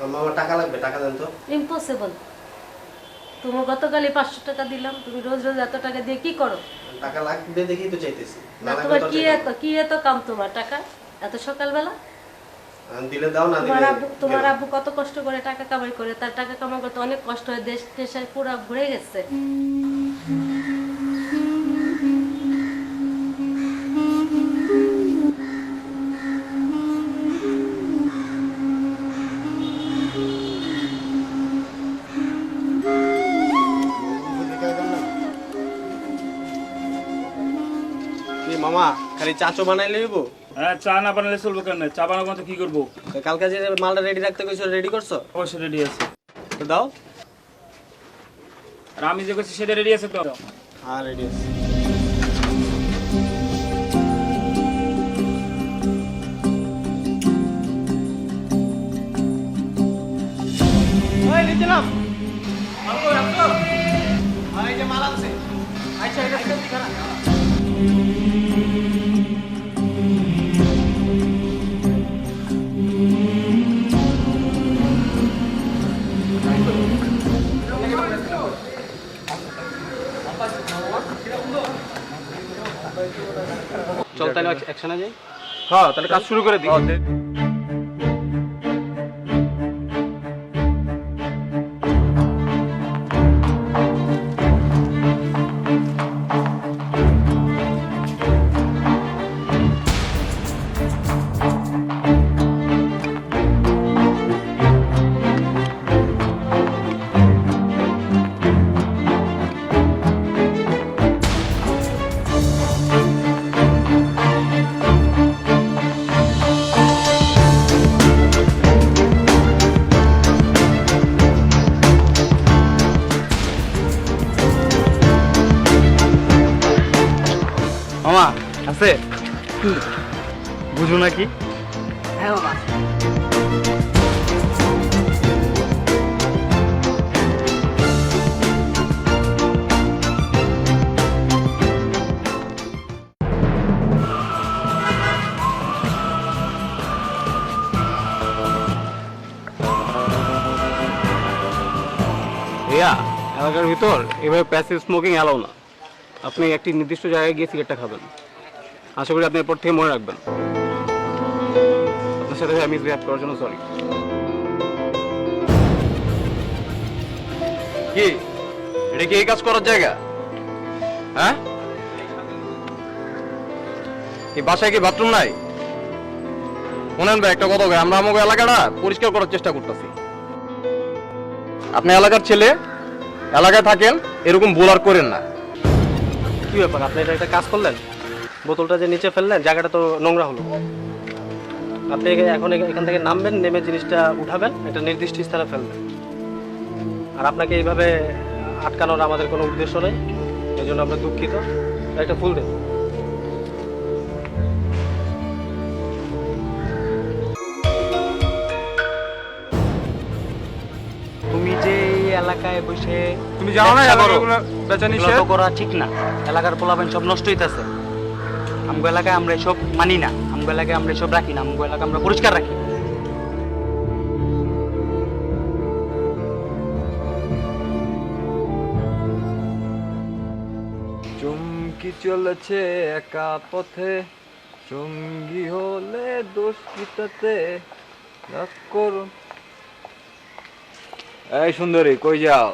আমার টাকা লাগবে, টাকা দেন তো। ইম্পসিবল। তোমার গতকালই 500 টাকা দিলাম, তুমি রোজ রোজ এত টাকা দিয়ে কি করো? টাকা লাগবে দেখেই তো চাইতেছি। না তোমার কি এত কাম তোমার টাকা এত সকালবেলা? দিলে দাও, না দিলে তোমার আব্বু কত কষ্ট করে টাকা কামাই করে, তার টাকা কামাই করতে অনেক কষ্ট হয়, দেশ দেশে পুরো ভরে গেছে। কি মামা খালি চাচো বানাইলে হইব? হ্যাঁ, চা না বানালে চলবো কেন? চা বানাবো তো কি করবো? কালকে যে মালটা রেডি রাখতে কইছো, রেডি করছো? অবশ্যই রেডি আছে। তো দাও। আর আমি যে করছি সেটা রেডি আছে তো? হ্যাঁ রেডি আছে। ওই নিচে নাম। মাল কই রাখছো? এই যে মাল আছে। আচ্ছা এটা ঠিক আছে। চল তাহলে অ্যাকশনে যাই। হ্যাঁ, তাহলে কাজ শুরু করে দিই। মামা আছে বুঝো নাকি? হ্যাঁ বাবা। ভাইয়া, এলাকার ভিতর এভাবে প্যাসিভ স্মোকিং অ্যালাউ না। আপনি একটি নির্দিষ্ট জায়গায় গিয়ে সিগারেটটা খাবেন। আশা করি আপনি এরপর থেকে মনে রাখবেন। আপনার সাথে আমি বিহেভ করার জন্য সরি। কি এটা কি এই কাজ করার জায়গা? হ্যাঁ, এই বাসায় কি বাথরুম নাই? শোনেন ভাই, একটা কথা, আমরা আমাকে এলাকাটা পরিষ্কার করার চেষ্টা করতেছি। আপনি এলাকার ছেলে, এলাকায় থাকেন, এরকম বোলার করেন না। কি ব্যাপার, আপনি এটা একটা কাজ করলেন? বোতলটা যে নিচে ফেললেন, জায়গাটা তো নোংরা হলো। আপনি এখন এখান থেকে নামবেন, নেমে জিনিসটা উঠাবেন, একটা নির্দিষ্ট স্থানে ফেলবেন। আর আপনাকে এইভাবে আটকানোর আমাদের কোনো উদ্দেশ্য নেই, এই জন্য আমরা দুঃখিত। একটা ফুল দেন। তুমি যে এই এলাকায় বসে তুমি জানো না ব্যবসা করো, এলাকাগুলো বেচা এগুলো নিষেধ? তো করা ঠিক না। এলাকার পোলাপান সব নষ্ট হইতাছে। আমগো এলাকায় আমরা এসব মানি না, আমগো এলাকায় আমরা এসব রাখি না, আমগো এলাকা আমরা পরিষ্কার রাখি। চুমকি চলেছে একা পথে, সঙ্গী হলে দোষ কিতাতে করুন। এই সুন্দরী, কই যাও?